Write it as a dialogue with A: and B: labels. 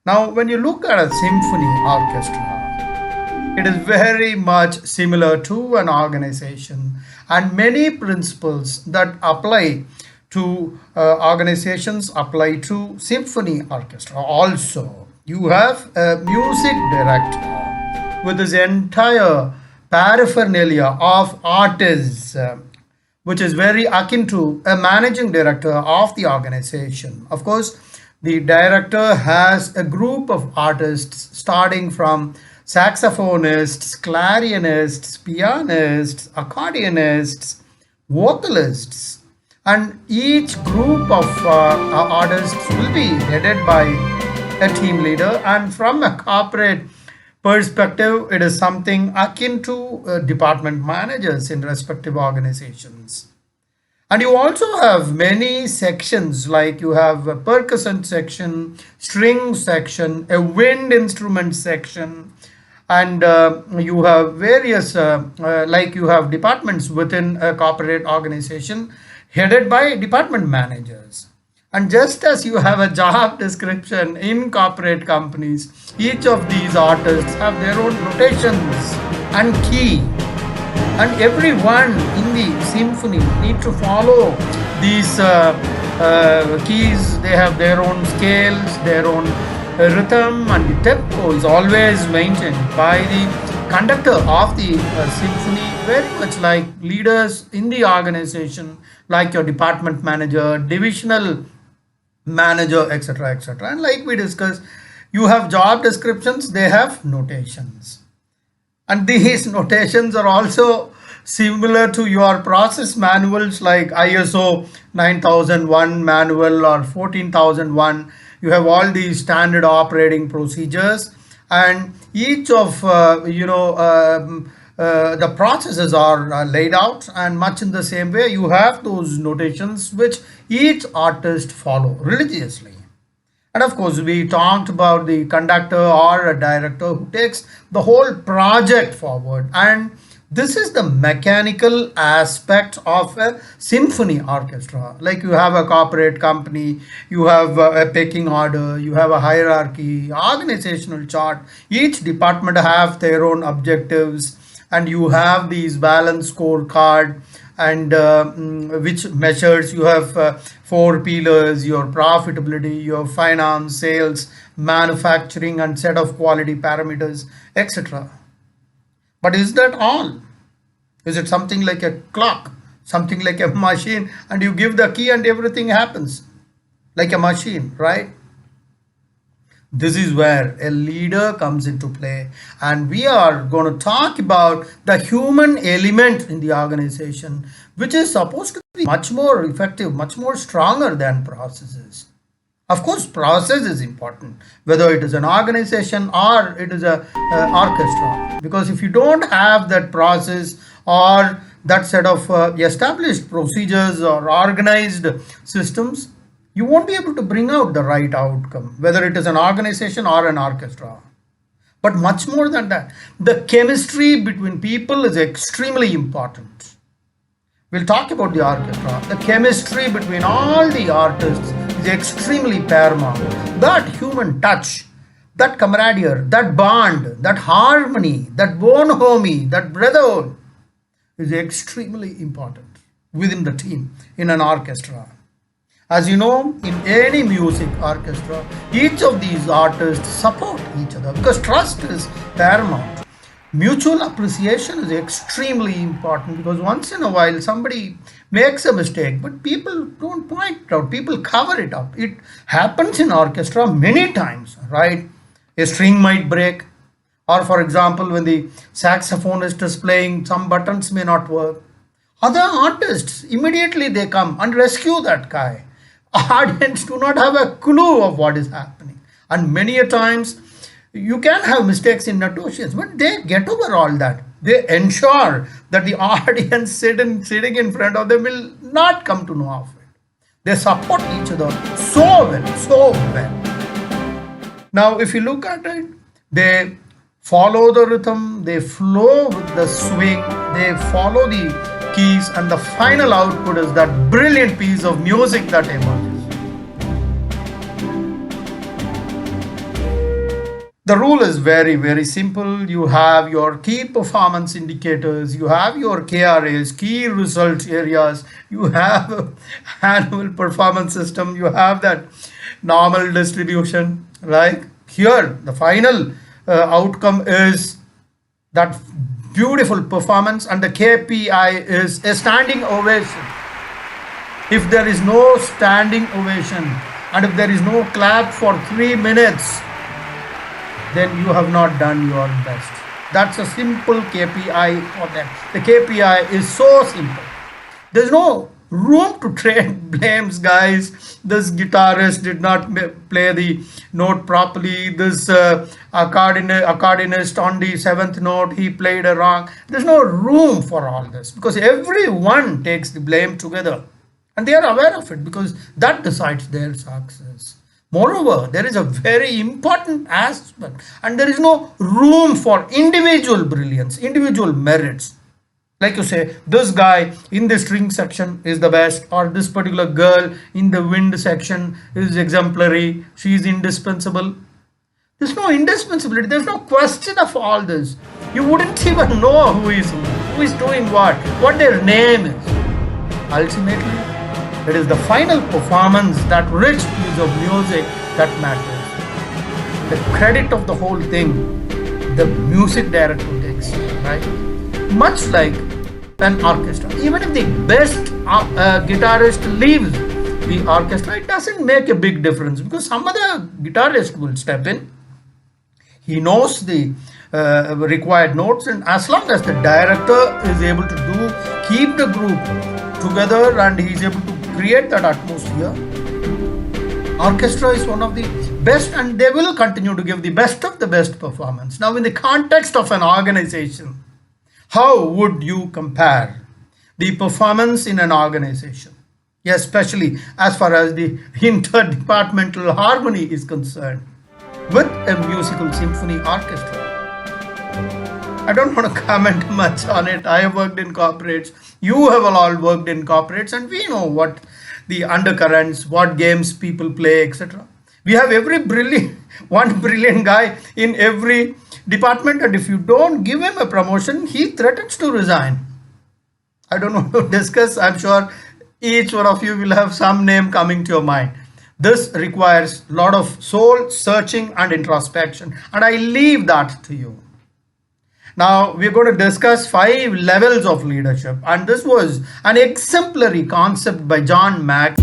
A: Now, when you look at a symphony orchestra, it is very much similar to an organization, and many principles that apply to organizations apply to symphony orchestra. Also, you have a music director with his entire paraphernalia of artists, which is very akin to a managing director of the organization. Of course, the director has a group of artists starting from saxophonists, clarionists, pianists, accordionists, vocalists, and each group of artists will be headed by a team leader. And from a corporate perspective, it is something akin to department managers in respective organizations. And you also have many sections, like you have a percussion section, string section, a wind instrument section, and you have various, like you have departments within a corporate organization headed by department managers. And just as you have a job description in corporate companies, each of these artists have their own notations and key. And everyone in the symphony need to follow these keys. They have their own scales, their own rhythm, and the tempo is always maintained by the conductor of the symphony, very much like leaders in the organization, like your department manager, divisional manager, etc., etc. And like we discussed, you have job descriptions, they have notations. And these notations are also similar to your process manuals like ISO 9001 manual or 14001. You have all these standard operating procedures, and each of the processes are laid out, and much in the same way you have those notations which each artist follow religiously. And of course, we talked about the conductor or a director who takes the whole project forward. And this is the mechanical aspect of a symphony orchestra. Like you have a corporate company, you have a pecking order, you have a hierarchy, organizational chart. Each department have their own objectives, and you have these balance scorecard, and which measures you have four pillars: your profitability, your finance, sales, manufacturing, and set of quality parameters, etc. But is that all? Is it something like a clock, something like a machine, and you give the key and everything happens like a machine, right? This is where a leader comes into play, and we are going to talk about the human element in the organization, which is supposed to be much more effective, much more stronger than processes. Of course, process is important, whether it is an organization or it is a orchestra, because if you don't have that process or that set of established procedures or organized systems, you won't be able to bring out the right outcome, whether it is an organization or an orchestra. But much more than that, the chemistry between people is extremely important. We'll talk about the orchestra. The chemistry between all the artists is extremely paramount. That human touch, that camaraderie, that bond, that harmony, that bonhomie, that brotherhood is extremely important within the team in an orchestra. As you know, in any music orchestra, each of these artists support each other because trust is paramount. Mutual appreciation is extremely important, because once in a while somebody makes a mistake, but people don't point it out, people cover it up. It happens in orchestra many times, right? A string might break, or for example, when the saxophonist is playing, some buttons may not work. Other artists, immediately they come and rescue that guy. Audience do not have a clue of what is happening, and many a times you can have mistakes in notations, but they get over all that. They ensure that the audience sitting in front of them will not come to know of it. They support each other so well, so well. Now, if you look at it, they follow the rhythm, they flow with the swing, they follow the keys, and the final output is that brilliant piece of music that emerges. The rule is very, very simple. You have your key performance indicators, you have your KRAs, key result areas, you have annual performance system, you have that normal distribution. Like here, the final outcome is that beautiful performance, and the KPI is a standing ovation. If there is no standing ovation and if there is no clap for 3 minutes, then you have not done your best. That's a simple KPI for them. The KPI is so simple. There's no room to trade blames, guys. This guitarist did not play the note properly. This accordionist on the seventh note, he played a wrong. There's no room for all this because everyone takes the blame together. And they are aware of it because that decides their success. Moreover, there is a very important aspect, and there is no room for individual brilliance, individual merits. Like you say, this guy in the string section is the best, or this particular girl in the wind section is exemplary, she is indispensable. There's no indispensability, there's no question of all this. You wouldn't even know who is doing what their name is. Ultimately, it is the final performance, that rich piece of music that matters. The credit of the whole thing, the music director takes, right? Much like an orchestra. Even if the best guitarist leaves the orchestra, it doesn't make a big difference because some other guitarist will step in. He knows the required notes, and as long as the director is able to keep the group together and he is able to create that atmosphere, orchestra is one of the best, and they will continue to give the best of the best performance. Now, in the context of an organization, how would you compare the performance in an organization, especially as far as the interdepartmental harmony is concerned, with a musical symphony orchestra? I don't want to comment much on it. I have worked in corporates. You have all worked in corporates, and we know what the undercurrents, what games people play, etc. We have one brilliant guy in every department, and if you don't give him a promotion, he threatens to resign. I don't want to discuss. I'm sure each one of you will have some name coming to your mind. This requires a lot of soul searching and introspection, and I leave that to you. Now, we're going to discuss 5 levels of leadership, and this was an exemplary concept by John Mack.